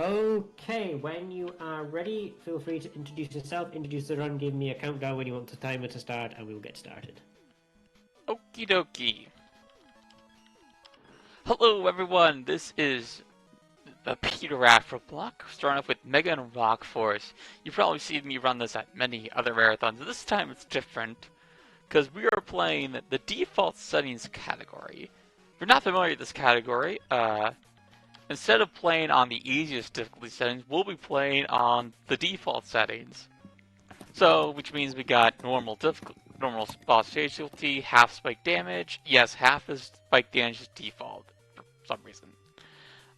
Okay, when you are ready, feel free to introduce yourself, introduce the run, give me a countdown when you want the timer to start, and we will get started. Okie dokie. Hello everyone, this is Peter Afroblock, starting off with Mega and Rock Force. You've probably seen me run this at many other marathons. This time it's different, because we are playing the default settings category. If you're not familiar with this category, instead of playing on the easiest difficulty settings, we'll be playing on the default settings. So, which means we got normal boss difficulty, half spike damage. Yes, half is spike damage is default for some reason.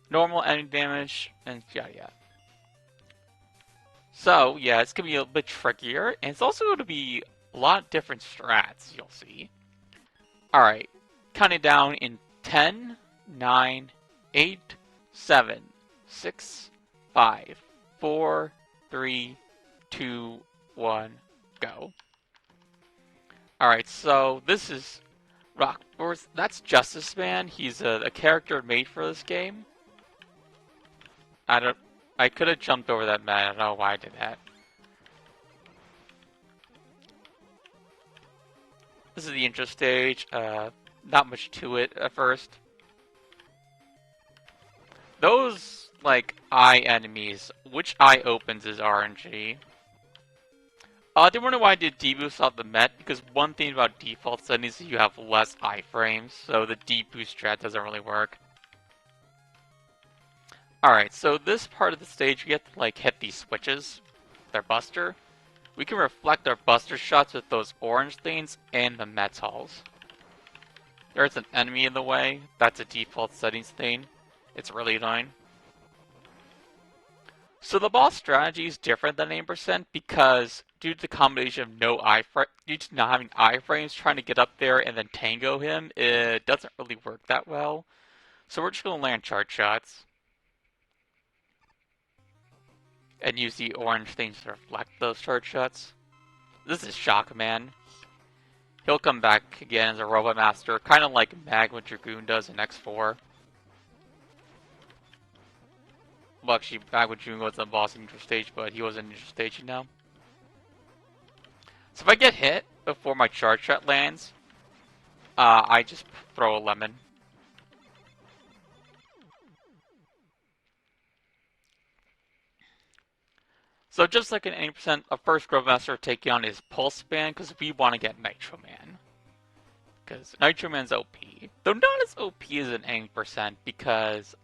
Normal enemy damage, and yada. So, yeah, it's going to be a bit trickier, and it's also going to be a lot of different strats, you'll see. Alright, counting down in 10, 9, 8, 7, 6, 5, 4, 3, 2, 1, go. Alright, so this is Rock Force. That's Justice Man. He's a character made for this game. I could have jumped over that man. I don't know why I did that. This is the intro stage. Not much to it at first. Those, like, eye enemies, which eye opens is RNG. I didn't wonder why I did deboost off the Met, because one thing about default settings is you have less iframes, so the deboost strat doesn't really work. Alright, so this part of the stage, we have to, like, hit these switches. Their buster. We can reflect our buster shots with those orange things and the metals. There's an enemy in the way. That's a default settings thing. It's really annoying. So the boss strategy is different than 8% because due to the combination of due to not having iframes, trying to get up there and then tango him, it doesn't really work that well. So we're just going to land charge shots. And use the orange things to reflect those charge shots. This is Shockman. He'll come back again as a Robot Master, kind of like Magma Dragoon does in X4. Well, actually, Magma Dragoon was the boss in intro stage, but he was in intro stage now. So if I get hit before my charge shot lands, I just throw a lemon. So just like an 80%, a first Grove Master taking on his Pulse Band, because we want to get Nitro Man. Because Nitro Man's OP. Though not as OP as an 80%, because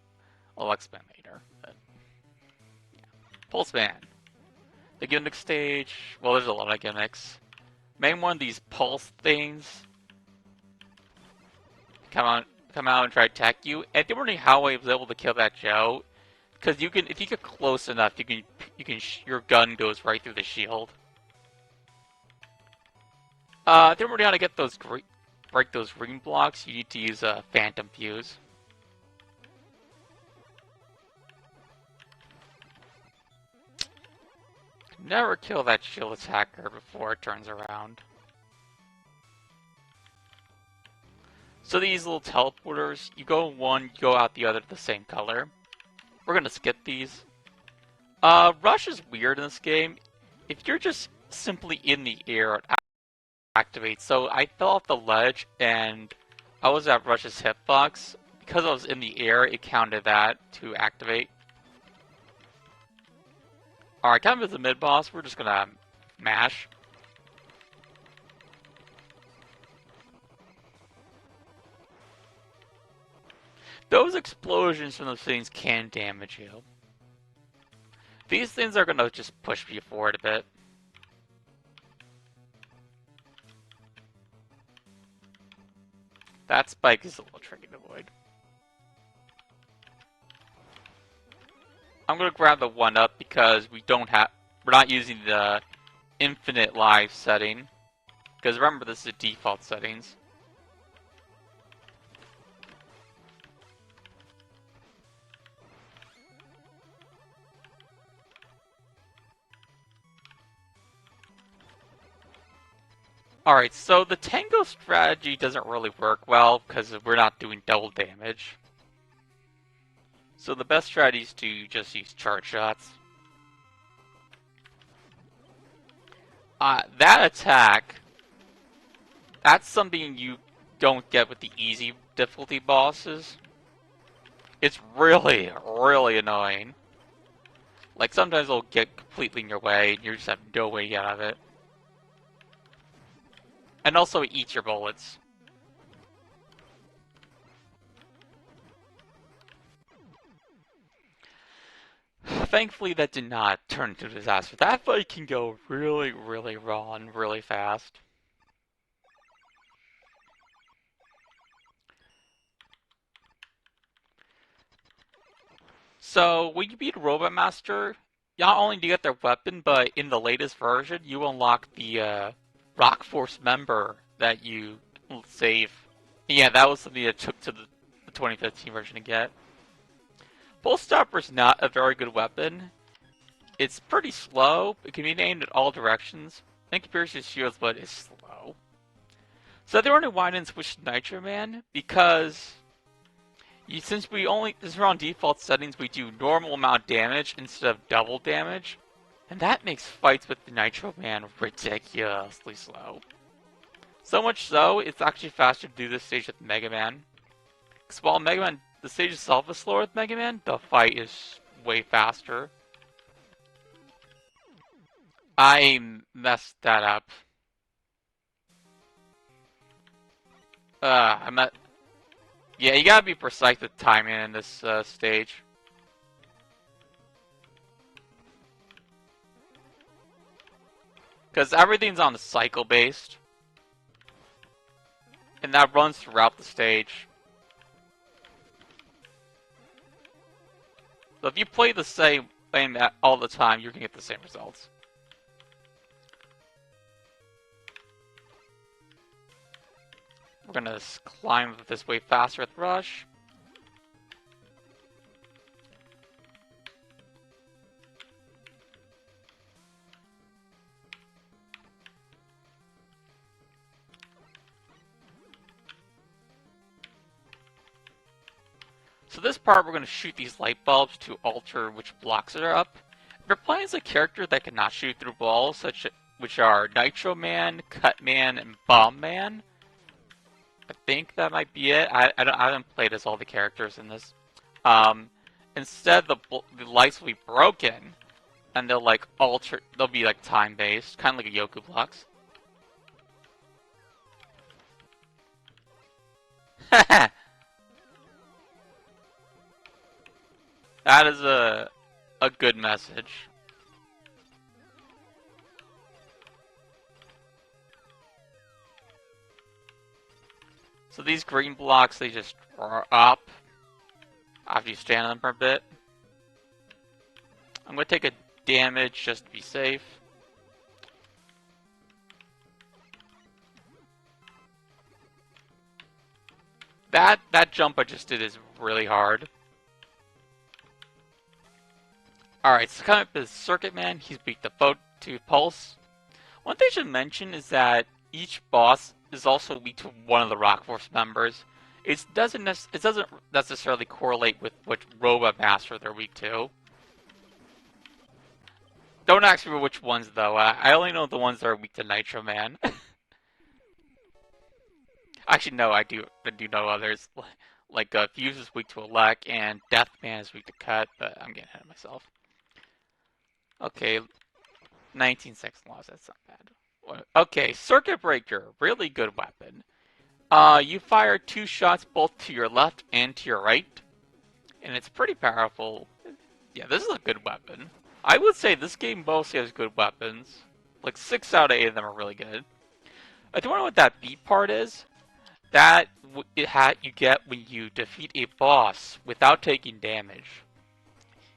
I'll explain later. But, yeah. Pulse Band. The gimmick stage, well there's a lot of gimmicks. Main one, these pulse things come out and try to attack you. And they wondering how I was able to kill that Joe. Because if you get close enough, your gun goes right through the shield. If you remember how to get break those ring blocks, you need to use a Phantom Fuse. Never kill that shield attacker before it turns around. So these little teleporters, you go one, you go out the other, the same color. We're gonna skip these. Rush is weird in this game. If you're just simply in the air, it activates. So I fell off the ledge and I was at Rush's hitbox. Because I was in the air, it counted that to activate. Alright, kind of as a mid-boss, we're just gonna mash. Those explosions from those things can damage you. These things are gonna just push you forward a bit. That spike is a little tricky to avoid. I'm gonna grab the 1-up because we're not using the infinite life setting. Because remember, this is default settings. Alright, so the Tango strategy doesn't really work well because we're not doing double damage. So the best strategy is to just use charge shots. That attack, that's something you don't get with the easy difficulty bosses. It's really, really annoying. Like, sometimes they'll get completely in your way, and you just have no way to get out of it. And also, it eats your bullets. Thankfully, that did not turn into a disaster. That fight can go really, really wrong, really fast. So, when you beat Robot Master, not only do you get their weapon, but in the latest version, you unlock the Rock Force member that you save. Yeah, that was something that took to the 2015 version to get. Pulse Stopper's not a very good weapon. It's pretty slow. It can be aimed at all directions. In comparison to shields, but it's slow. So they were why I didn't switch to Nitro Man, because since we're on default settings, we do normal amount of damage instead of double damage. And that makes fights with the Nitro Man ridiculously slow. So much so, it's actually faster to do this stage with Mega Man. Because while Mega Man, the stage itself is slower with Mega Man, the fight is way faster. I messed that up. Yeah, you gotta be precise with timing in this stage. Because everything's on the cycle based. And that runs throughout the stage. So if you play the same thing all the time, you're gonna get the same results. We're gonna climb this way faster with Rush. So this part, we're going to shoot these light bulbs to alter which blocks are up. If you're playing as a character that cannot shoot through walls, which are Nitro Man, Cut Man, and Bomb Man, I think that might be it. I haven't played as all the characters in this. Instead, the lights will be broken, and they'll they'll be like time based, kind of like a Yoku blocks. That is a good message. So these green blocks, they just are up after you stand on them for a bit. I'm going to take a damage just to be safe. That jump I just did is really hard. Alright, so coming up is Circuit Man. He's beat the foe to Pulse. One thing I should mention is that each boss is also weak to one of the Rock Force members. It doesn't necessarily correlate with which Robot Master they're weak to. Don't ask me which ones though. I only know the ones that are weak to Nitro Man. Actually, no, I do know others. Like Fuse is weak to Elec, and Deathman is weak to Cut, but I'm getting ahead of myself. Okay, 19 seconds lost, that's not bad. Okay, Circuit Breaker, really good weapon. You fire 2 shots both to your left and to your right, and it's pretty powerful. Yeah, this is a good weapon. I would say this game mostly has good weapons. Like 6 out of 8 of them are really good. If you wonder what that beat part is, that you get when you defeat a boss without taking damage.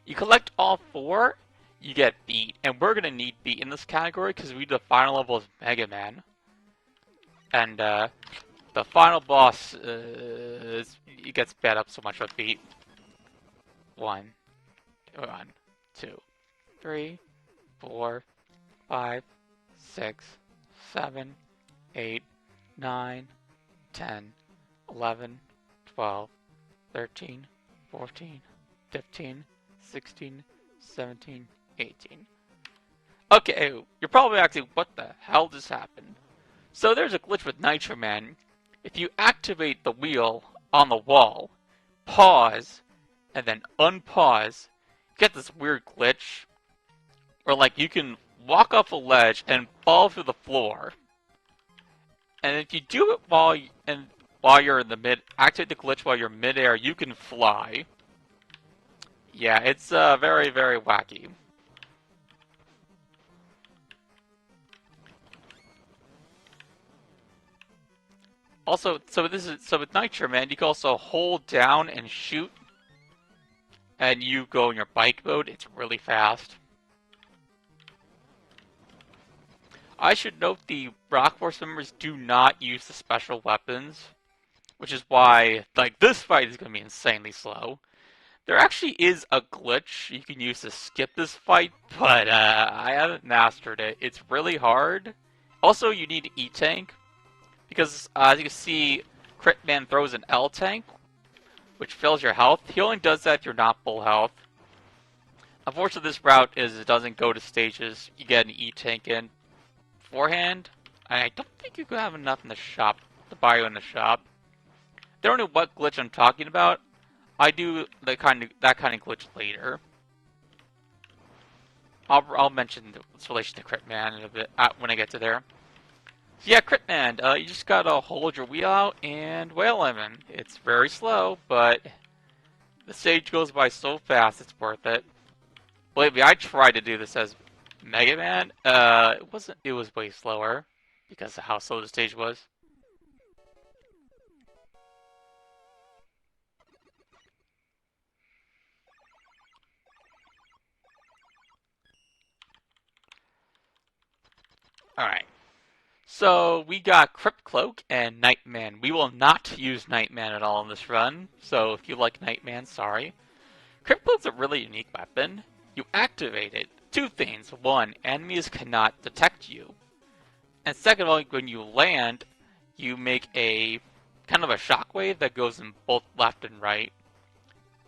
You collect all 4, you get beat, and we're gonna need beat in this category because we do the final level as Mega Man, and the final boss it gets bad up so much with beat. 1, 2, 3, 4, 5, 6, 7, 8, 9, 10, 11, 12, 13, 14, 15, 16, 17, 18. Okay, you're probably asking, what the hell just happened? So there's a glitch with Nitro Man. If you activate the wheel on the wall, pause, and then unpause, you get this weird glitch where, like, you can walk off a ledge and fall through the floor. And if you do it while you're in the activate the glitch while you're midair, you can fly. Yeah, it's very, very wacky. Also, so with Nitro Man, you can also hold down and shoot, and you go in your bike mode. It's really fast. I should note the Rock Force members do not use the special weapons, which is why, like, this fight is going to be insanely slow. There actually is a glitch you can use to skip this fight, but I haven't mastered it. It's really hard. Also, you need E-Tank, because as you can see, Crit Man throws an L-Tank, which fills your health. He only does that if you're not full health. Unfortunately, this route is it doesn't go to stages. You get an E-Tank in beforehand. I don't think you could have enough in the shop to buy you in the shop. They don't know what glitch I'm talking about. I do that kind of glitch later. I'll mention its relation to Crit Man in a bit when I get to there. So yeah, Crit Man, you just gotta hold your wheel out and wail him in. It's very slow, but the stage goes by so fast it's worth it. Believe me, I tried to do this as Mega Man. It was way slower because of how slow the stage was. Alright. So we got Crypt Cloak and Nightman. We will not use Nightman at all in this run, so if you like Nightman, sorry. Crypt Cloak's a really unique weapon. You activate it. Two things. One, enemies cannot detect you. And second of all, when you land, you make a kind of a shockwave that goes in both left and right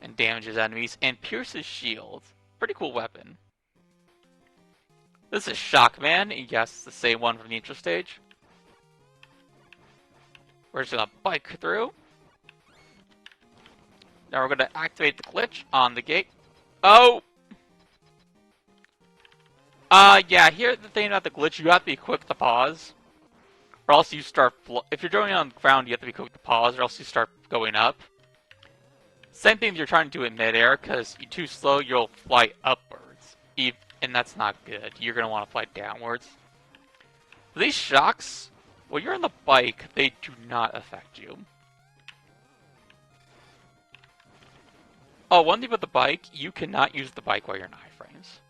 and damages enemies and pierces shields. Pretty cool weapon. This is Shockman, yes, the same one from the intro stage. We're just gonna bike through. Now we're gonna activate the glitch on the gate. Oh! Yeah, here's the thing about the glitch, you have to be quick to pause. Or else you start, if you're going on the ground, you have to be quick to pause, or else you start going up. Same thing if you're trying to do it mid-air, because you're too slow, you'll fly upwards. And that's not good. You're going to want to fly downwards. These shocks, when you're on the bike, they do not affect you. Oh, one thing about the bike, you cannot use the bike while you're in iframes.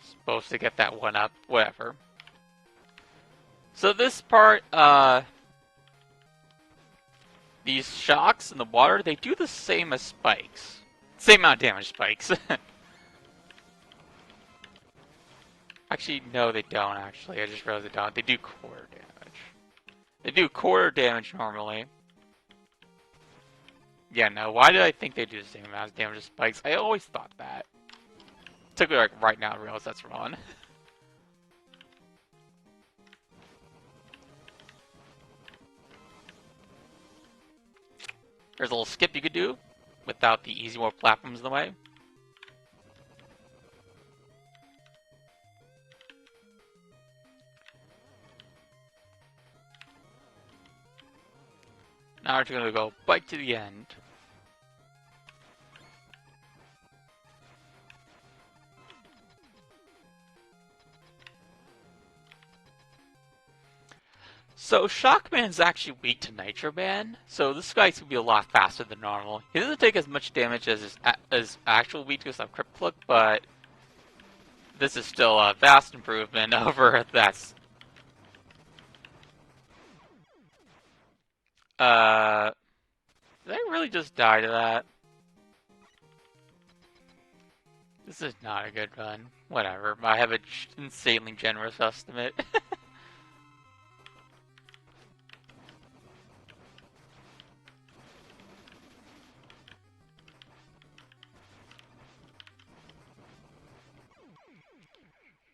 Supposed to get that one up. Whatever. So this part, these shocks in the water, they do the same as spikes. Same amount of damage spikes. Actually, no, they don't, actually. I just realized they don't. They do quarter damage. They do quarter damage normally. Yeah, no, why did I think they do the same amount of damage as spikes? I always thought that. It took me, like, right now to realize that's wrong. There's a little skip you could do without the easy more platforms in the way. Now we're just gonna go bike to the end. So Shockman's actually weak to Nitro Man, so this guy's gonna be a lot faster than normal. He doesn't take as much damage as his actual weakness on Crypt Cloak, but this is still a vast improvement over that. Did I really just die to that? This is not a good run. Whatever, I have an insanely generous estimate.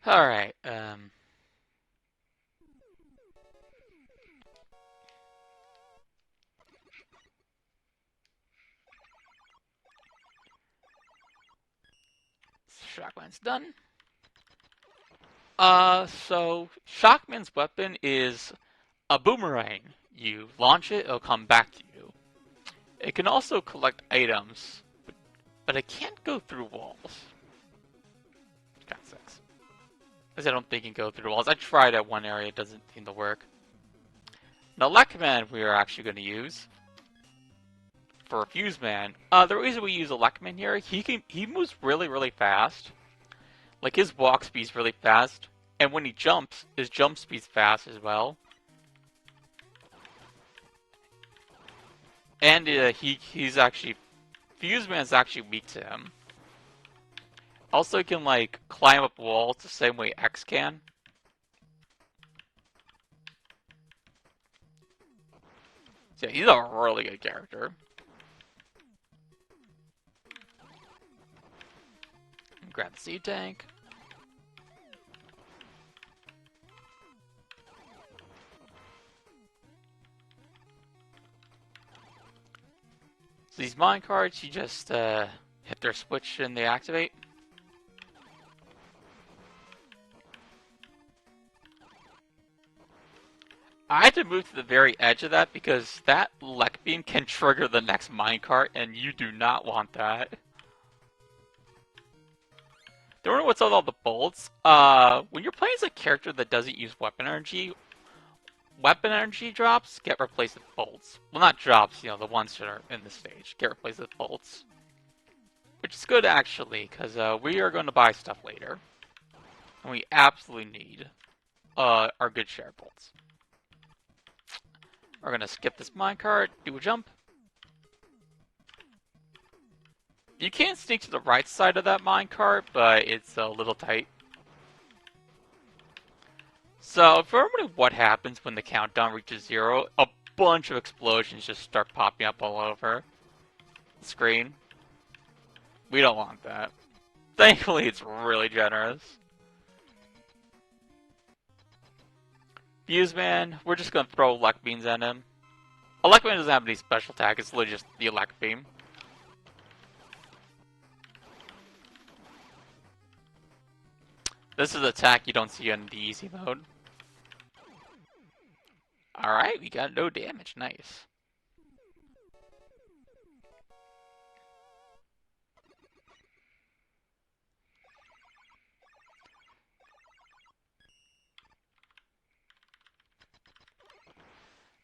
Alright, Shockman's done. So Shockman's weapon is a boomerang. You launch it, it'll come back to you. It can also collect items, but it can't go through walls. Kind of sucks. Because I don't think it can go through walls. I tried at one area, it doesn't seem to work. Now, Lekman we are actually going to use for Fuse Man. The reason we use a Lekman here, he moves really, really fast. Like, his walk speed's really fast. And when he jumps, his jump speed's fast as well. And he's actually... Fuse Man's actually weak to him. Also, he can, like, climb up walls the same way X can. So, yeah, he's a really good character. Grab the seed tank. So these minecarts, you just hit their switch and they activate. I had to move to the very edge of that because that Lek Beam can trigger the next minecart and you do not want that. Don't know what's with all the bolts. When you're playing as a character that doesn't use weapon energy drops get replaced with bolts. Well, not drops, the ones that are in the stage get replaced with bolts. Which is good, actually, because we are going to buy stuff later. And we absolutely need our good share bolts. We're going to skip this minecart, do a jump. You can sneak to the right side of that minecart, but it's a little tight. So, if you're wondering what happens when the countdown reaches 0, a bunch of explosions just start popping up all over the screen. We don't want that. Thankfully, it's really generous. Fuse Man, we're just going to throw Elect Beams at him. Elect Beam doesn't have any special attack, it's literally just the Elect Beam. This is an attack you don't see in the easy mode. Alright, we got no damage, nice.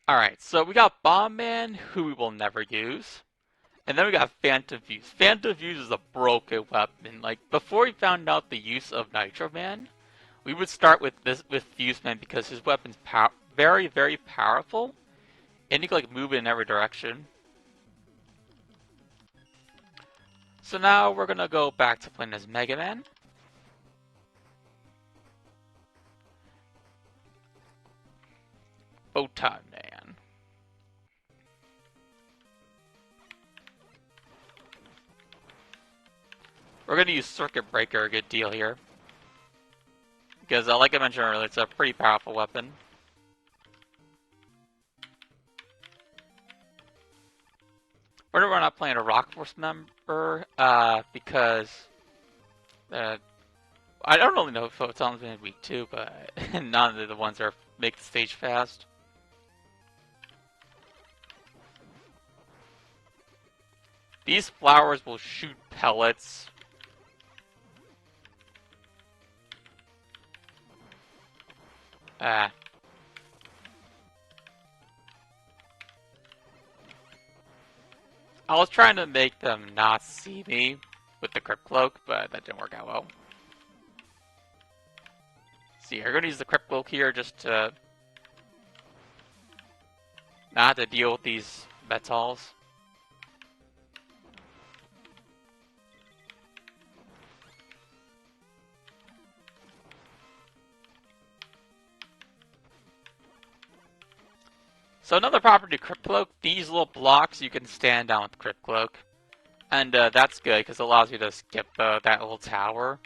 Alright, so we got Bomb Man, who we will never use. And then we got Phantom Fuse. Phantom Fuse is a broken weapon. Like, before we found out the use of Nitro Man, we would start with Fuse Man because his weapon's very, very powerful. And you can, like, move it in every direction. So now we're gonna go back to playing as Mega Man. Photon Man. We're gonna use Circuit Breaker a good deal here. Because, like I mentioned earlier, it's a pretty powerful weapon. We're not playing a Rock Force member, because I don't really know if Photon's been in week 2, but none of the ones that make the stage fast. These flowers will shoot pellets. I was trying to make them not see me with the Crypt Cloak, but that didn't work out well. See, we're gonna use the Crypt Cloak here just to not have to deal with these metals. So another property of Crypt Cloak, these little blocks you can stand down with Crypt Cloak. And that's good because it allows you to skip that little tower.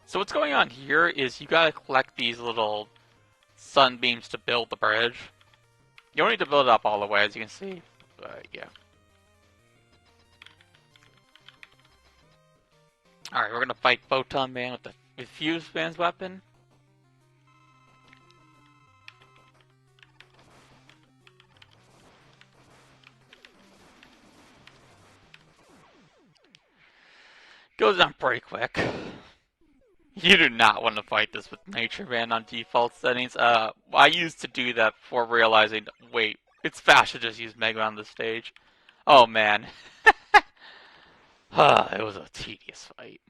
So what's going on here is you gotta collect these little sunbeams to build the bridge. You don't need to build it up all the way, as you can see, but yeah. Alright, we're gonna fight Photon Man with the Fuse Man's weapon. Goes down pretty quick. You do not want to fight this with Nature Man on default settings. I used to do that before realizing, wait, it's faster to just use Mega on the stage. Oh man. It was a tedious fight.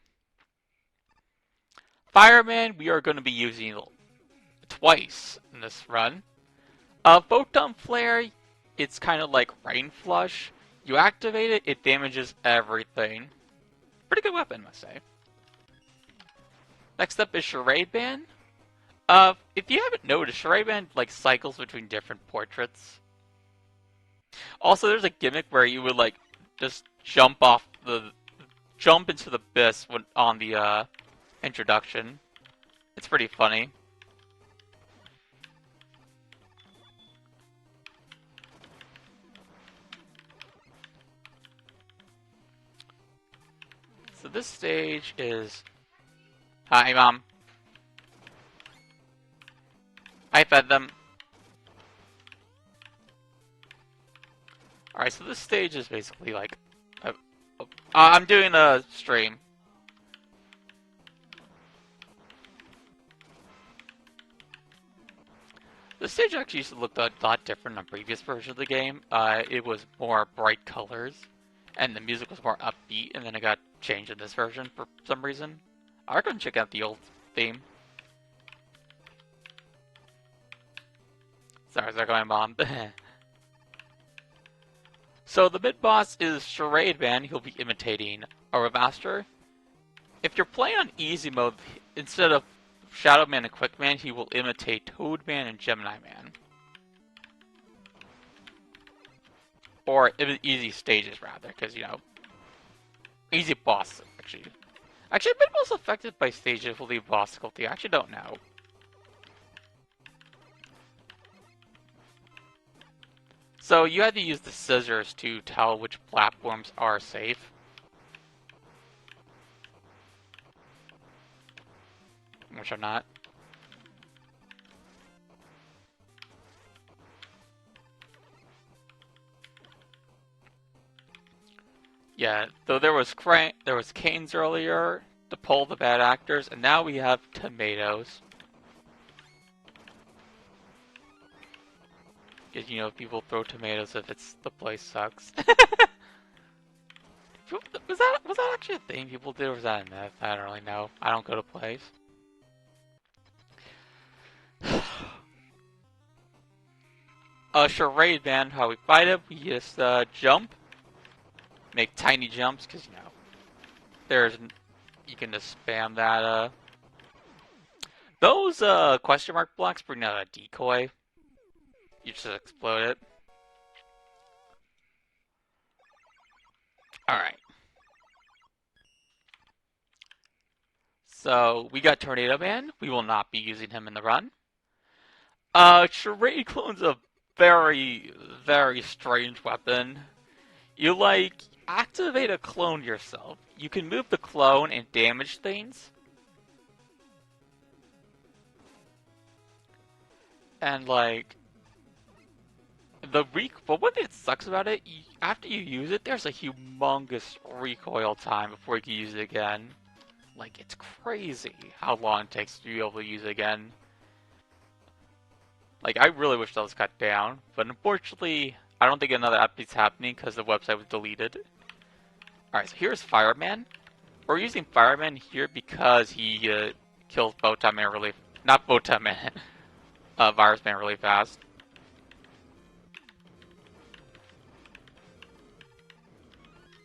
Fireman, we are going to be using twice in this run. Photon Flare, it's kind of like Rain Flush. You activate it, it damages everything. Pretty good weapon, I must say. Next up is Charade Band. If you haven't noticed, Charade Band like cycles between different portraits. Also, there's a gimmick where you would like just jump into the abyss when on the introduction. It's pretty funny. So this stage is... Hi, Mom. I fed them. Alright, so this stage is basically like... I'm doing a stream. The stage actually used to look a lot different on previous versions of the game. It was more bright colors, and the music was more upbeat, and then it got changed in this version for some reason. I recommend check out the old theme. Sorry, is that going, Mom? So the mid-boss is Charade Man. He'll be imitating Auramaster. If you're playing on easy mode, instead of Shadow Man and Quick Man, he will imitate Toad Man and Gemini Man. Or easy stages, rather, because, you know, easy boss, actually. Actually, mid-boss affected by stages will leave boss difficulty. I actually don't know. So you had to use the scissors to tell which platforms are safe. Which are not. Yeah, though there was canes earlier to pull the bad actors, and now we have tomatoes. Because, you know, people throw tomatoes if the place sucks. was that actually a thing people did, or was that a myth? I don't really know. I don't go to plays. Charade Man, how we fight him, we just jump. Make tiny jumps, because, you know, you can just spam that, Those, question mark blocks bring out a decoy. You just explode it. Alright. So, we got Tornado Man. We will not be using him in the run. Charade Clone's a very, very strange weapon. You, like, activate a clone yourself. You can move the clone and damage things. And, like, but one thing that sucks about it, after you use it, there's a humongous recoil time before you can use it again. Like, it's crazy how long it takes to be able to use it again. Like, I really wish that was cut down, but unfortunately, I don't think another update's happening because the website was deleted. Alright, so here's Fireman. We're using Fireman here because he kills Photon Man really... Not Photon Man. Virus Man really fast.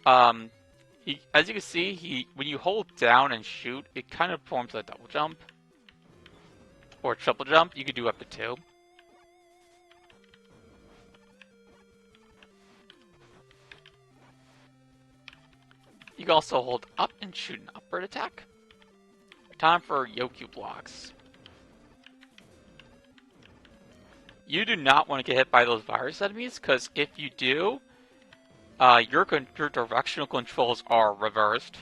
As you can see, when you hold down and shoot, it kind of forms a double jump. Or triple jump. You could do up to 2. You can also hold up and shoot an upward attack. time for Yoku blocks. You do not want to get hit by those virus enemies, because if you do, your directional controls are reversed.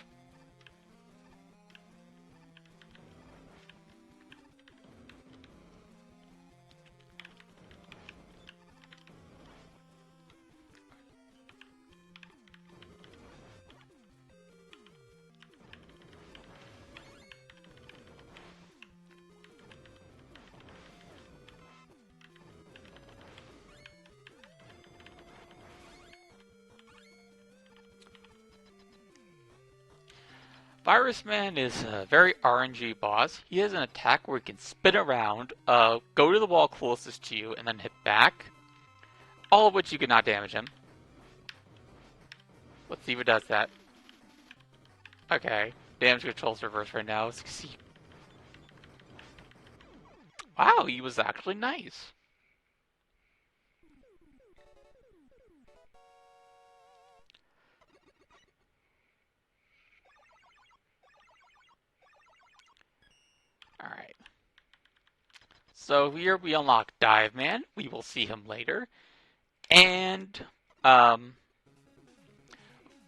Virus Man is a very RNG boss. He has an attack where he can spin around, go to the wall closest to you, and then hit back. All of which you cannot damage him. Let's see if it does that. Okay, damage control's reversed right now. Let's see. Wow, he was actually nice. Alright. So here we unlock Dive Man. We will see him later. And,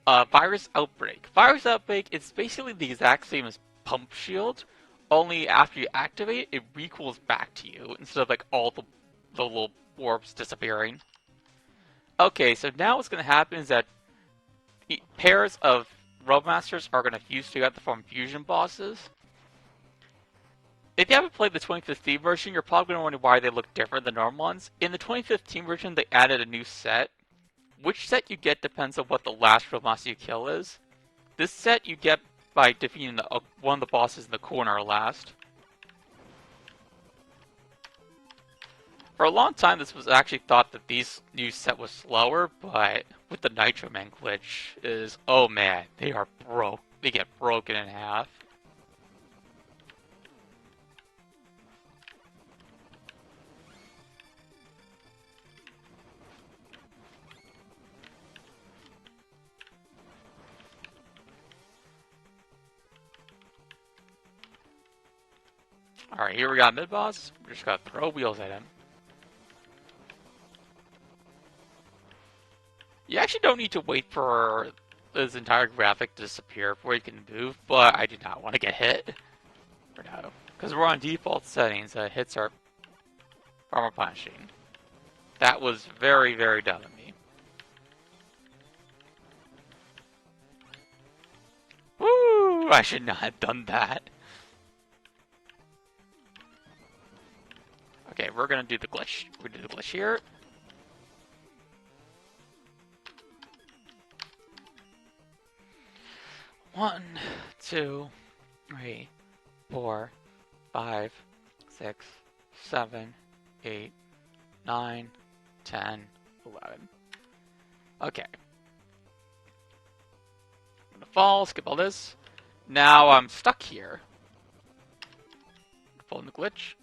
Virus Outbreak. Virus Outbreak is basically the exact same as Pump Shield, only after you activate it, it recalls back to you, instead of like all the little orbs disappearing. Okay, so now what's going to happen is that pairs of Roadmasters are going to fuse together to form fusion bosses. If you haven't played the 2015 version, you're probably going to wonder why they look different than normal ones. In the 2015 version, they added a new set. Which set you get depends on what the last Roadmaster you kill is. This set you get by defeating one of the bosses in the corner last. For a long time, this was actually thought that these new set was slower, but with the Nitro Man glitch, oh man, they are broke. They get broken in half. Alright, here we got mid-boss. We're just gonna throw wheels at him. You actually don't need to wait for this entire graphic to disappear before you can move, but I do not want to get hit. For now. Because we're on default settings, hits are far more punishing. That was very, very dumb of me. Woo! I should not have done that. Okay, we're gonna do the glitch. We're gonna do the glitch here. One, 2, 3, 4, 5, 6, 7, 8, 9, 10, 11. Okay. I'm gonna fall, skip all this. Now I'm stuck here. Perform the glitch.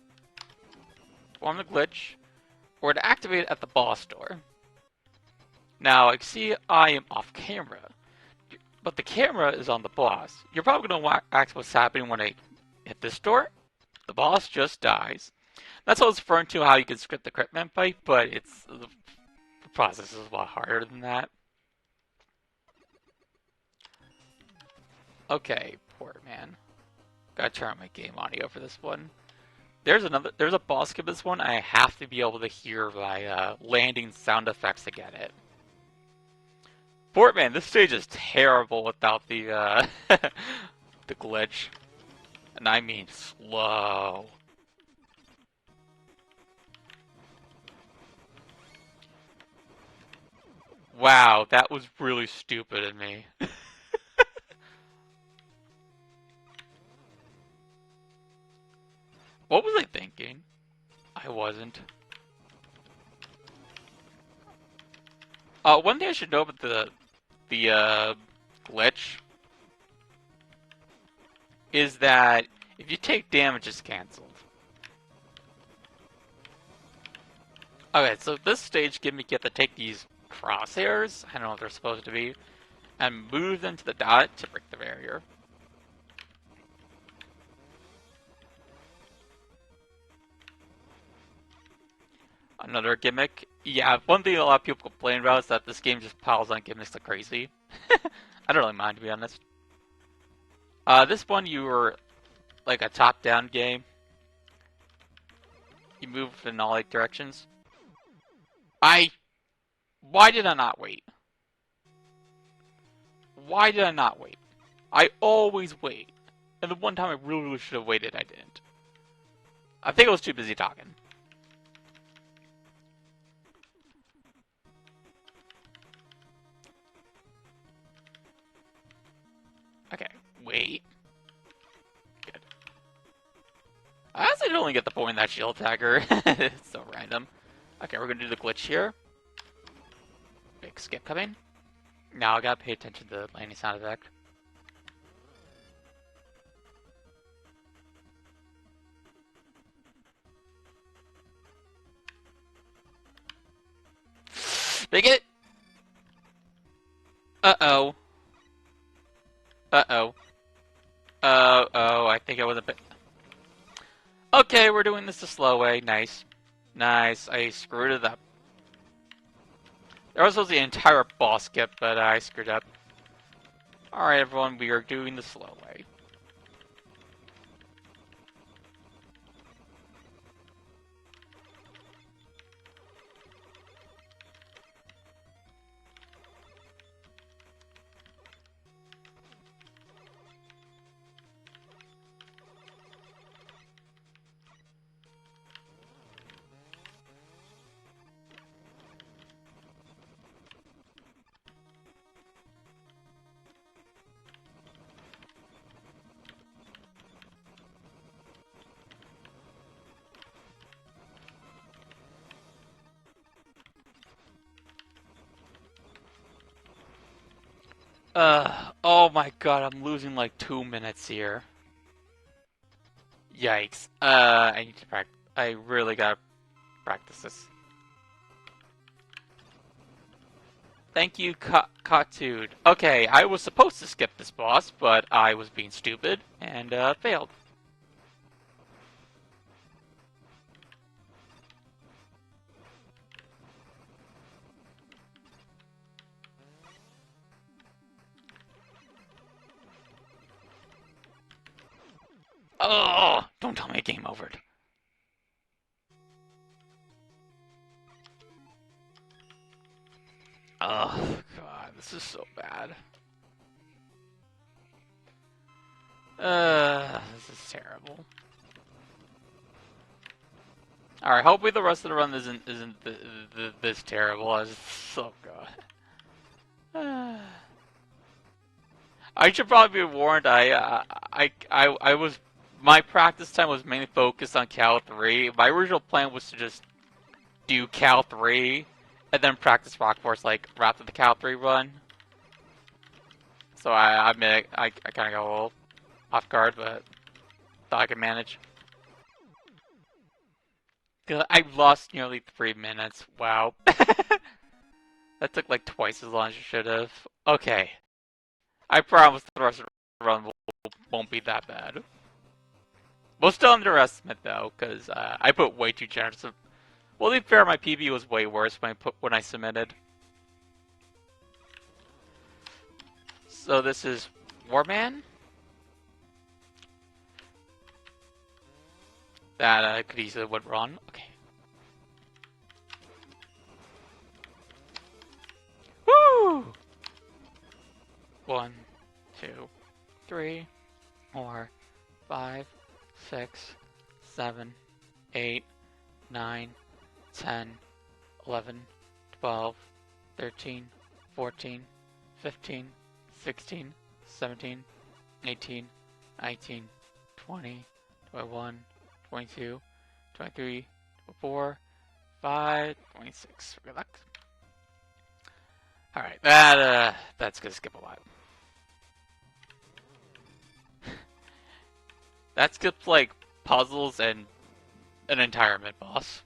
Perform the glitch. Or to activate it at the boss door. Now, I see I am off camera. But the camera is on the boss. You're probably going to ask what's happening when I hit this door. The boss just dies. That's what I was referring to, how you can script the crit man fight, but the process is a lot harder than that. Okay, poor man. Gotta turn on my game audio for this one. There's a boss skip this one. I have to be able to hear my landing sound effects to get it. Portman, this stage is terrible without the the glitch, and I mean slow. Wow, that was really stupid of me. What was I thinking? I wasn't. One thing I should know about the glitch is that if you take damage, it's cancelled. Okay, so this stage you get to take these crosshairs, I don't know what they're supposed to be, and move them to the dot to break the barrier. Another gimmick. Yeah, one thing a lot of people complain about is that this game just piles on gimmicks like crazy. I don't really mind, to be honest. This one you were like a top-down game. You move in all like directions. Why did I not wait? Why did I not wait? I always wait. And the one time I really should have waited, I didn't. I think I was too busy talking. Okay, wait. Good. I honestly don't really get the point of that shield attacker. It's so random. Okay, we're gonna do the glitch here. Big skip coming. Now I gotta pay attention to the landing sound effect. Make it! Uh-oh. Uh-oh. Oh, I think I was a bit... Okay, we're doing this the slow way. Nice. Nice. I screwed it up. There was supposed to be an entire boss skip, but I screwed up. Alright, everyone, we are doing the slow way. Oh my god, I'm losing like 2 minutes here. Yikes. I need to practice. I really gotta practice this. Thank you, Katude. Okay, I was supposed to skip this boss, but I was being stupid and failed. Oh, don't tell me a game overed. Oh god, this is so bad. This is terrible. Alright, hopefully the rest of the run isn't this terrible. I just, oh god. I should probably be warned. I was my practice time was mainly focused on Cal 3. My original plan was to just do Cal 3 and then practice Rock Force like right after the Cal 3 run. So I admit I kind of got a little off guard, but thought I could manage. I lost nearly 3 minutes. Wow. That took like twice as long as it should have. Okay. I promise the rest of the run won't be that bad. We'll still underestimate though, because I put way too generous. Well, to be fair, my PB was way worse when I submitted. So this is Warman. That could easily went wrong. Okay. Woo! 1, 2, 3, 4, 5, 6, 7, 8, 9, 10, 11, 12, 13, 14, 15, 16, 17, 18, 19, 20, 21, 22, 23, 24, 5, 26. Good luck. Alright, that's gonna skip a lot. That skips like puzzles and an entire mid-boss.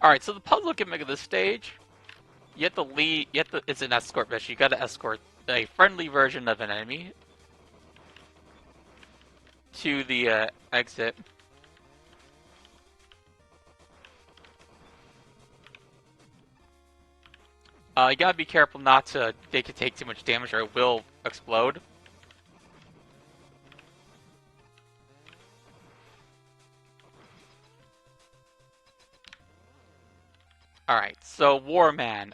Alright, so the puzzle gimmick of this stage, you have to lead, it's an escort mission. You gotta escort a friendly version of an enemy to the exit. You gotta be careful not to make it take too much damage or it will explode. Alright, so Warman.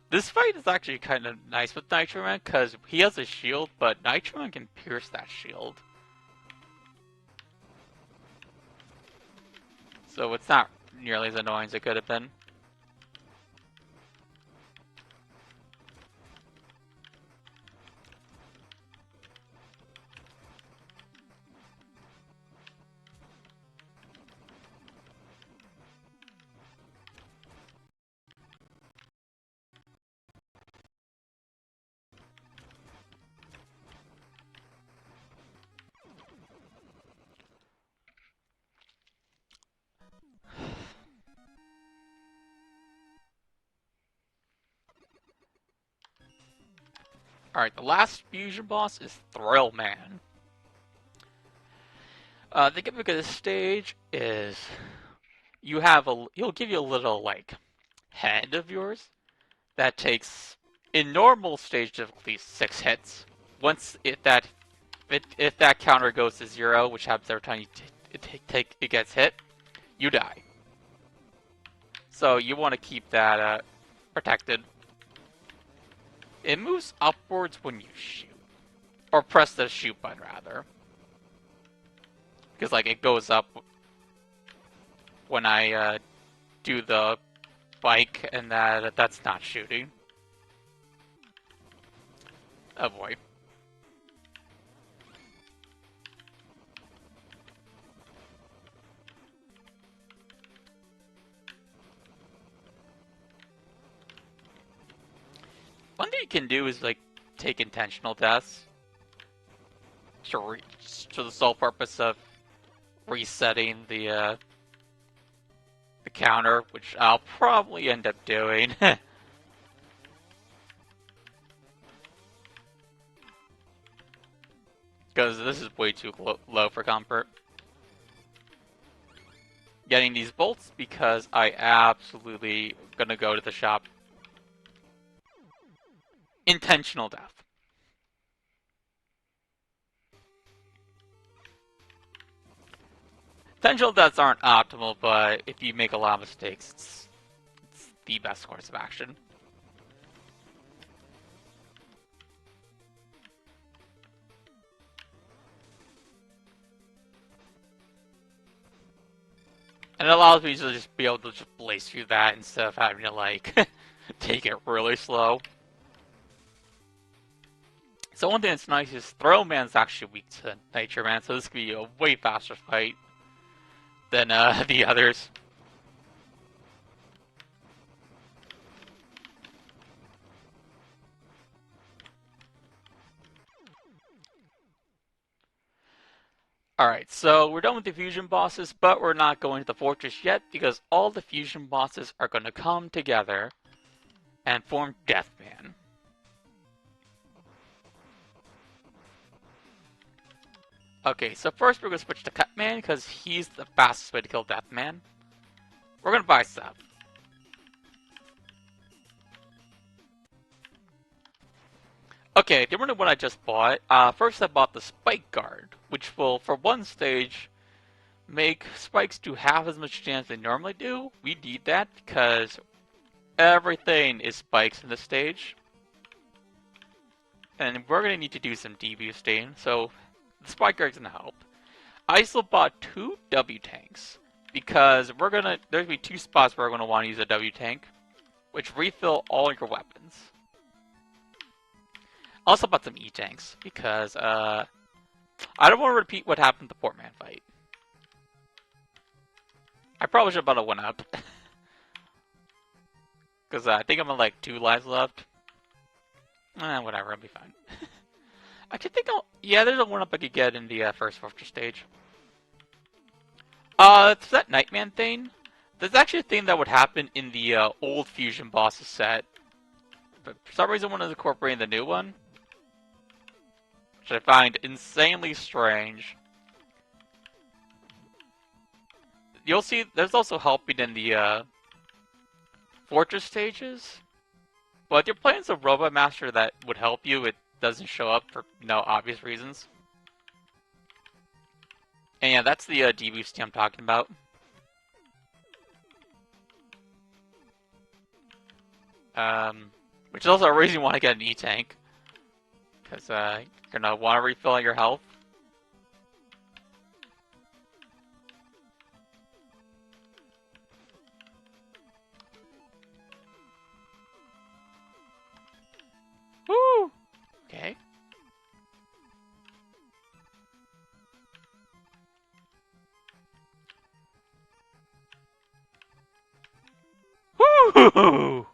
This fight is actually kind of nice with Nitro Man because he has a shield, but Nitro Man can pierce that shield. So it's not nearly as annoying as it could have been. Alright, the last fusion boss is Thrill Man. The gimmick of this stage is he'll give you a little like head of yours that takes in normal stage difficulty 6 hits. Once if that counter goes to 0, which happens every time it gets hit, you die. So you want to keep that protected. It moves upwards when you shoot. Or press the shoot button, rather. Because, like, it goes up when I do the bike, and that's not shooting. Oh boy. One thing you can do is, like, take intentional deaths to the sole purpose of resetting the counter, which I'll probably end up doing. Because this is way too low for comfort. Getting these bolts because I absolutely gonna go to the shop. Intentional death. Intentional deaths aren't optimal, but if you make a lot of mistakes, it's the best course of action. And it allows me to just be able to just blaze through that instead of having to, like, take it really slow. So one thing that's nice is Throw Man's actually weak to Nitro Man, so this could be a way faster fight than the others. Alright, so we're done with the fusion bosses, but we're not going to the fortress yet because all the fusion bosses are going to come together and form Deathman. Okay, so first we're going to switch to Cutman because he's the fastest way to kill Deathman. We're going to buy stuff. Okay, if you're wondering what I just bought, first I bought the Spike Guard, which will, for one stage, make spikes do half as much damage as they normally do. We need that because everything is spikes in this stage. And we're going to need to do some D-boosting, so the Spike Guard's going to help. I also bought 2 W tanks because there's going to be 2 spots where we're going to want to use a W tank, which refill all your weapons. I also bought some E-tanks because I don't want to repeat what happened to the Portman fight. I probably should have bought a 1-up. Because I think I'm on like 2 lives left. Whatever, I'll be fine. I could think yeah, there's a 1-up I could get in the first fortress stage. It's that Nightman thing. There's actually a thing that would happen in the old Fusion Bosses set, but for some reason one is incorporating the new one, which I find insanely strange. You'll see there's also helping in the Fortress stages, but if you're playing as a Robot Master that would help you, it doesn't show up for no obvious reasons. And yeah, that's the debuff I'm talking about. Which is also a reason you want to get an E-Tank. Because you're going to want to refill your health. Woo! Okay. Woo!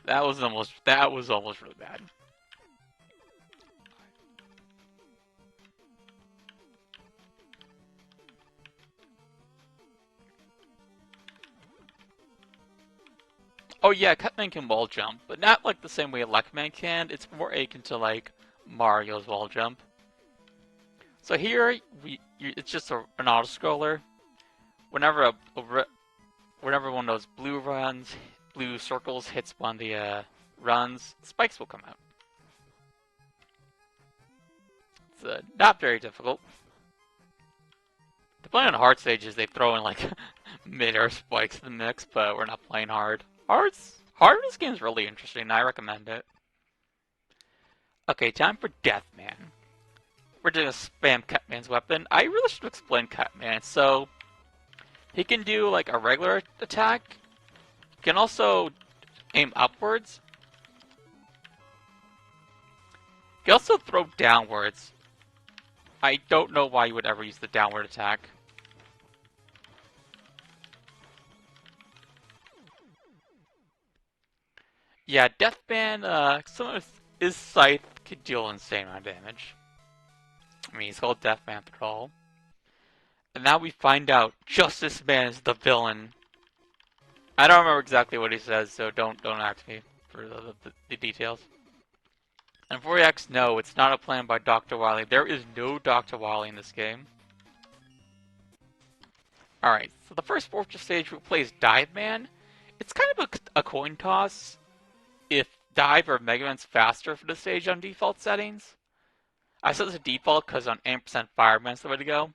That was almost really bad. Oh yeah, Cutman can wall jump, but not like the same way Lekman can. It's more akin to like Mario's wall jump. So here, it's just an auto-scroller. Whenever whenever one of those blue circles hits one of the runs, spikes will come out. It's not very difficult. Depending on hard stages, they throw in like mid-air spikes in the mix, but we're not playing hard. Hard in this game is really interesting. I recommend it. Okay, time for Deathman. We're doing a spam Cutman's weapon. I really should explain Cutman. So he can do like a regular attack. He can also aim upwards. He can also throw downwards. I don't know why you would ever use the downward attack. Yeah, Deathman, some of his scythe could deal insane amount of damage. I mean, he's called Deathman after all. And now we find out Justice Man is the villain. I don't remember exactly what he says, so don't ask me for the details. And for X, no, it's not a plan by Dr. Wily. There is no Dr. Wily in this game. Alright, so the first Fortress stage plays Dive Man. It's kind of a coin toss if Dive or Mega Man's faster for the stage on default settings. I set this to default because on 8% Fireman's the way to go.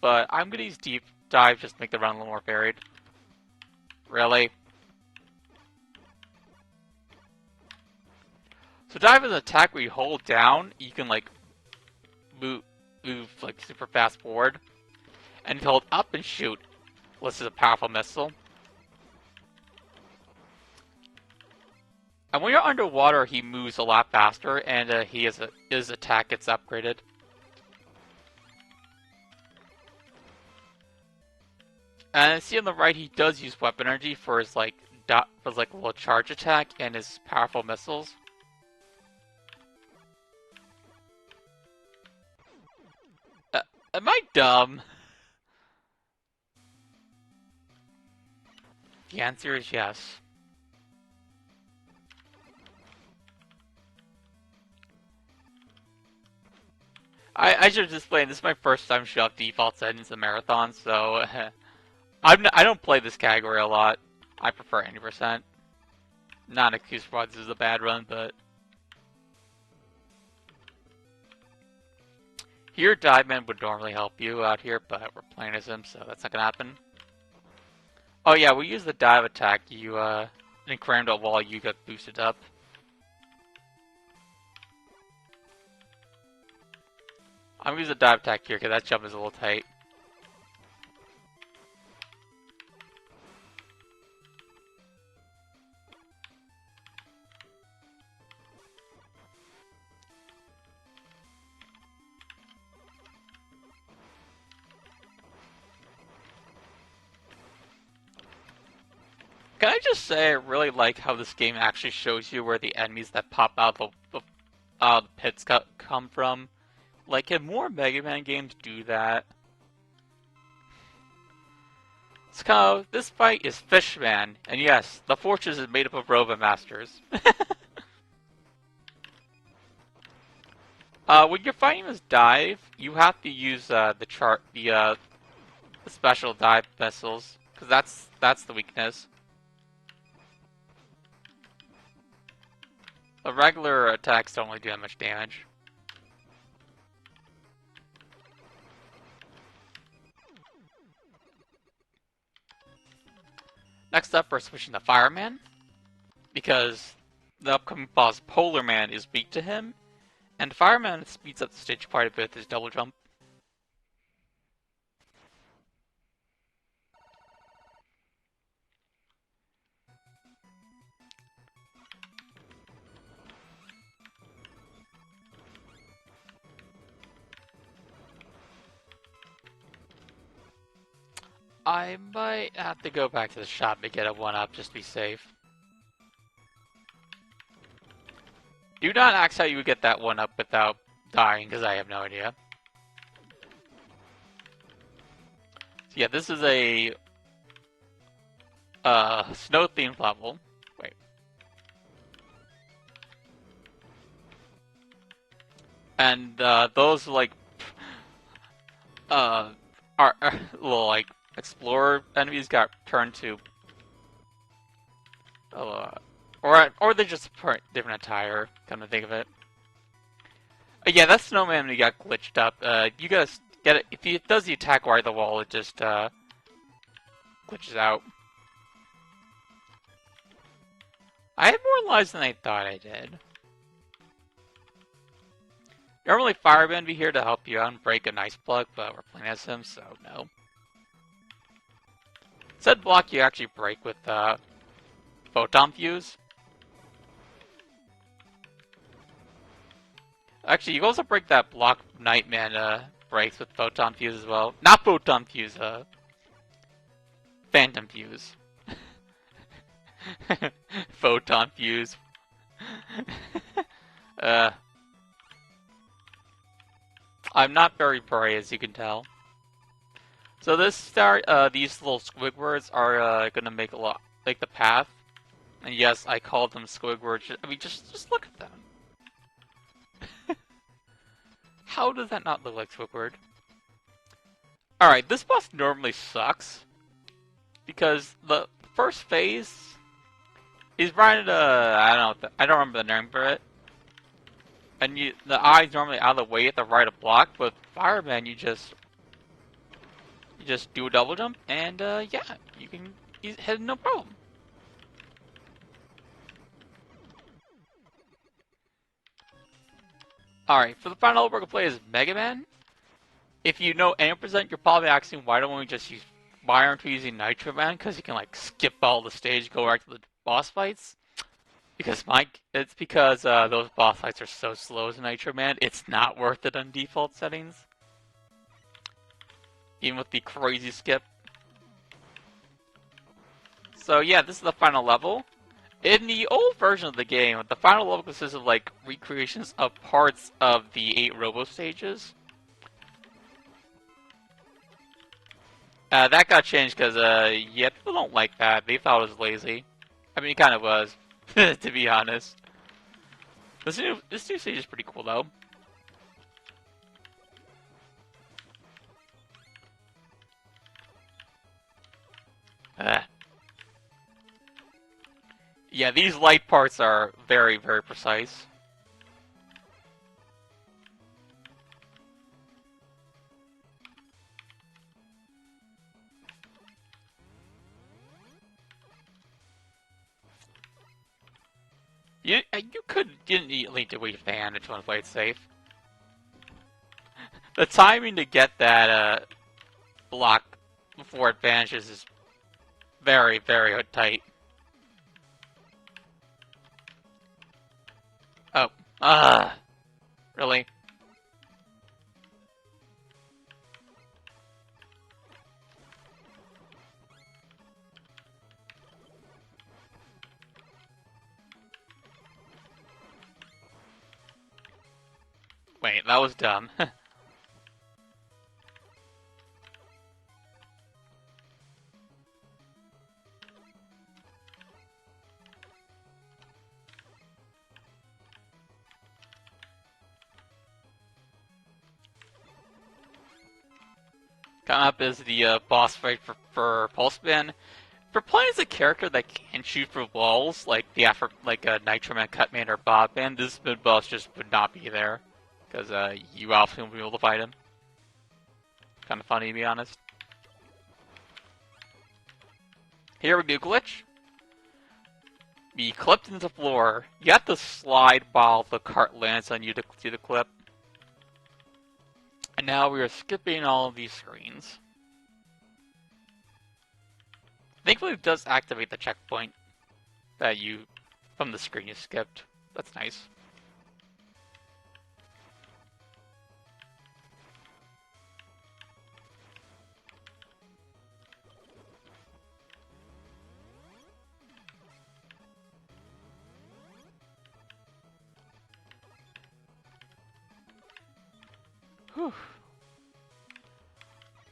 But I'm going to use Deep Dive just to make the run a little more varied. Really? So Dive is an attack where you hold down, you can like move like super fast forward. And if you hold up and shoot, this is a powerful missile. And when you're underwater, he moves a lot faster, and his attack gets upgraded. And see on the right, he does use weapon energy for his like little charge attack and his powerful missiles. Am I dumb? The answer is yes. I should have explained, this is my first time showing off default settings in Marathon, so I don't play this category a lot. I prefer 80%. Not an excuse for why this is a bad run, but here Dive Man would normally help you out here, but we're playing as him, so that's not gonna happen. Oh yeah, we use the dive attack. You crammed a wall, you got boosted up. I'm gonna use a dive attack here because that jump is a little tight. Can I just say I really like how this game actually shows you where the enemies that pop out the pits come from? Like, can more Mega Man games do that? So this fight is Fishman, and yes, the fortress is made up of Robo Masters. When you're fighting this dive, you have to use the special dive vessels, because that's the weakness. The regular attacks don't really do that much damage. Next up, we're switching to Fireman, because the upcoming boss Polar Man is weak to him, and Fireman speeds up the stage quite a bit with his double jump. I might have to go back to the shop to get a 1-up just to be safe. Do not ask how you would get that 1-up without dying, because I have no idea. So yeah, this is a snow-themed level. Wait. And those like are little like explorer enemies got turned to or they just different attire, come to think of it. Yeah, that snowman enemy got glitched up. You gotta get it if it does the attack wire the wall, it just glitches out. I had more lives than I thought I did. Normally Fireman would be here to help you out and break a nice block, but we're playing as him, so no. Said block you actually break with photon fuse. Actually, you can also break that block Nightman breaks with photon fuse as well. Not photon fuse, phantom fuse. Photon fuse. I'm not very bright, as you can tell. So these little Squidwards are gonna make the path. And yes, I called them Squidwards. I mean, just look at them. How does that not look like Squidward? Alright, this boss normally sucks. Because the first phase is right at I don't remember the name for it. And the eye's normally out of the way at the right of block, but Fireman you just do a double jump and yeah, you can hit no problem. Alright, for the final we're gonna play is Mega Man. If you know any percent, you're probably asking why aren't we using Nitro Man? Because you can like skip all the stage, go right to the boss fights. It's because those boss fights are so slow as Nitro Man. It's not worth it on default settings, even with the crazy skip. So yeah, this is the final level. In the old version of the game, the final level consists of like recreations of parts of the 8 Robo stages. That got changed because, yeah, people don't like that. They thought it was lazy. I mean, it kind of was, to be honest. This new stage is pretty cool, though. Yeah, these light parts are very, very precise. You didn't need to wait fan if you want to play it safe. The timing to get that block before it vanishes is very, very tight. Oh, really? Wait, that was dumb. Coming up is the boss fight for Pulseman. For playing as a character that can shoot for walls, like like a Nitroman, Cutman, or Bobman, this mid boss just would not be there because you often won't be able to fight him. Kind of funny, to be honest. Here we go, glitch. Be clipped into the floor. You have to slide while the cart lands on you to do the clip. And now we are skipping all of these screens. Thankfully, it does activate the checkpoint that you from the screen you skipped. That's nice. Whew.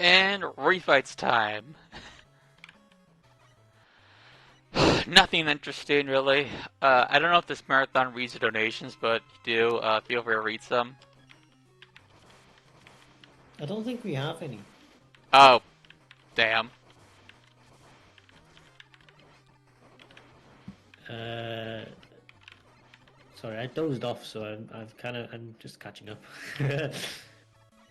And refights time. Nothing interesting, really. I don't know if this marathon reads your donations, but if you do, feel free to read some. I don't think we have any. Oh, damn. Sorry, I dozed off, so I'm just catching up.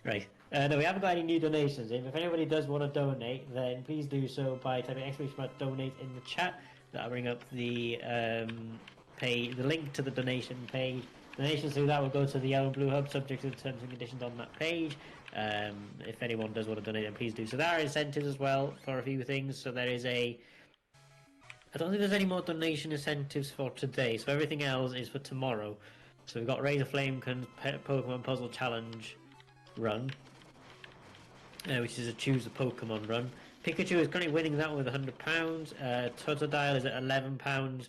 Right. No, we haven't got any new donations in. If anybody does want to donate, then please do so by typing !donate in the chat. That'll bring up the the link to the donation page. Donations through that will go to the Yellow and Blue Hub, subject to the terms and conditions on that page. If anyone does want to donate, then please do. So there are incentives as well for a few things. So there is I don't think there's any more donation incentives for today. So everything else is for tomorrow. So we've got Razor Flamecon's Pokemon Puzzle Challenge run, which is a choose a Pokemon run. Pikachu is currently winning that with £100. Totodile is at £11.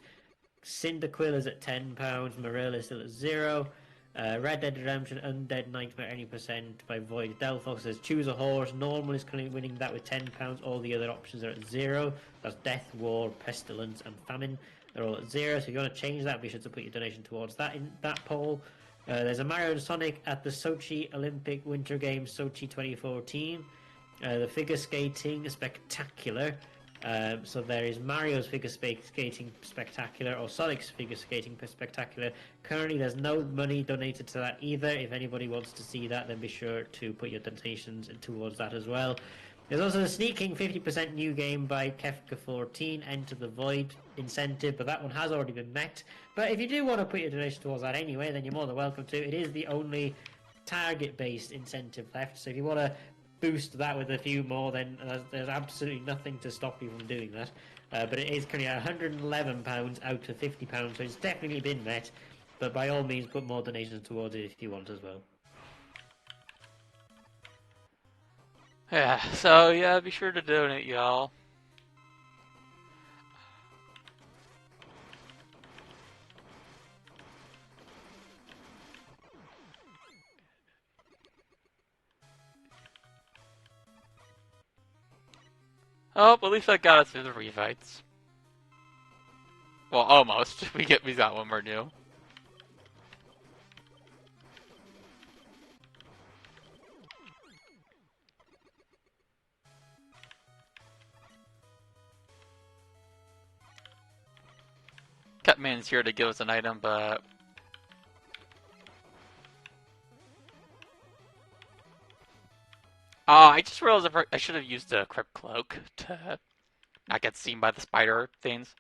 Cyndaquil is at £10. Marill is still at 0. Red Dead Redemption Undead Nightmare any percent by Void Delphox says choose a horse. Normal is currently winning that with £10. All the other options are at 0. That's Death, War, Pestilence, and Famine. They're all at 0. So if you want to change that, be sure to put your donation towards that in that poll. There's a Mario and Sonic at the Sochi Olympic Winter Games Sochi 2014. The figure skating spectacular. So there is Mario's figure skating spectacular or Sonic's figure skating spectacular. Currently there's no money donated to that either. If anybody wants to see that, then be sure to put your donations towards that as well. There's also the sneaking 50% new game by Kefka14, Enter the Void incentive, but that one has already been met. But if you do want to put your donation towards that anyway, then you're more than welcome to. It is the only target-based incentive left, so if you want to boost that with a few more, then there's absolutely nothing to stop you from doing that. But it is currently at £111 out of £50, so it's definitely been met. But by all means, put more donations towards it if you want as well. Yeah, so yeah, be sure to donate, y'all. Oh, at least I got us through the refights. Well, almost. We got one more new. Cutman's here to give us an item, but I just realized I should have used a Crypt Cloak to not get seen by the spider things.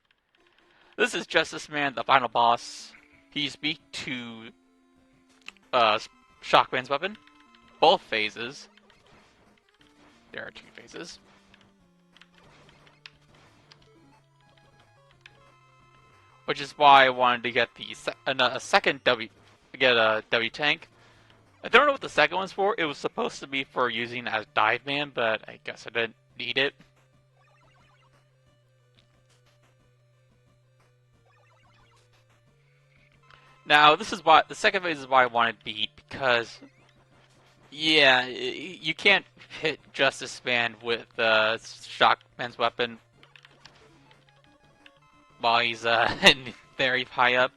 This is Justice Man, the final boss. He's weak to Shockman's weapon. Both phases. There are 2 phases. Which is why I wanted to get a second W tank. I don't know what the second one's for. It was supposed to be for using as Dive Man, but I guess I didn't need it. Now, this is why the second phase is why I wanted Beat, because yeah, you can't hit Justice Man with Shockman's weapon while he's very high up.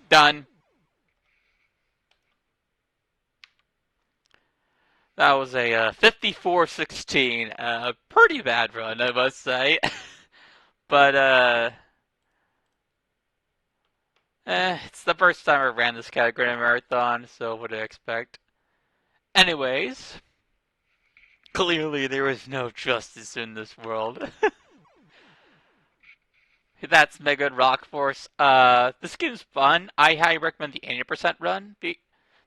Done. That was a 54-16. Pretty bad run, I must say. But, it's the first time I ran this category in a marathon, so what do I expect? Anyways, clearly there is no justice in this world. That's Mega and Rock Force. This game's fun. I highly recommend the 80% run. The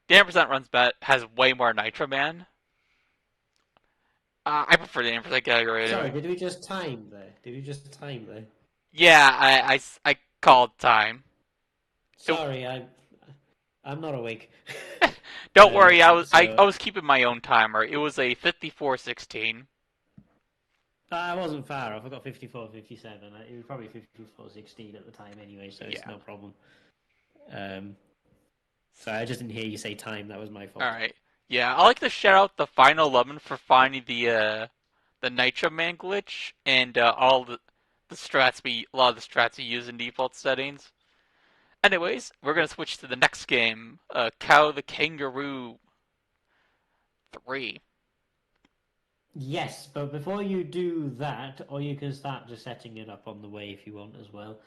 80% run's has way more Nitro Man. I prefer the 80% category Sorry, anyway. did we just time there? Did we just time there? Yeah, I called time. It, Sorry, I'm not awake. don't worry, I So was keeping my own timer. It was a 54-16. I wasn't far off. I got 54, 57. It was probably 54, 16 at the time anyway, so it's Yeah. no problem. Sorry, I just didn't hear you say time. That was my All fault. right. Yeah, I like to shout out the final 11 for finding the Nitro Man glitch and all the strats a lot of the strats we use in default settings. Anyways, we're gonna switch to the next game, Cow the Kangaroo 3. Yes, but before you do that, or you can start just setting it up on the way if you want as well.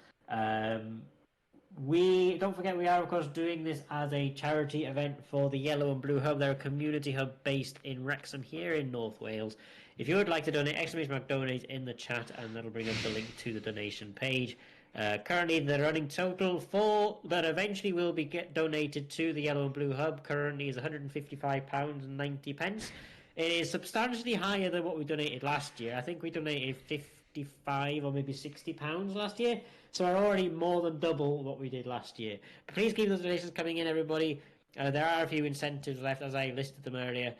We don't forget we are of course doing this as a charity event for the Yellow and Blue Hub. They're a community hub based in Wrexham here in North Wales. If you would like to donate, exclamation mark donate in the chat, and that'll bring up the link to the donation page. Currently, the running total for that eventually will be donated to the Yellow and Blue Hub currently is £155.90. It is substantially higher than what we donated last year. I think we donated 55 or maybe £60 last year. So we're already more than double what we did last year. But please keep those donations coming in, everybody. There are a few incentives left, as I listed them earlier.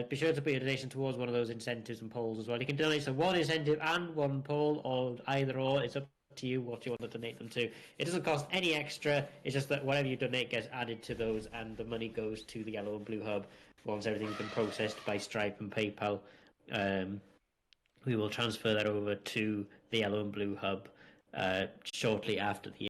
Be sure to put your donation towards one of those incentives and polls as well. You can donate to one incentive and one poll, or either or. It's up to you what you want to donate them to. It doesn't cost any extra. It's just that whatever you donate gets added to those, and the money goes to the Yellow and Blue Hub once everything's been processed by Stripe and PayPal. We will transfer that over to the Yellow and Blue Hub shortly after the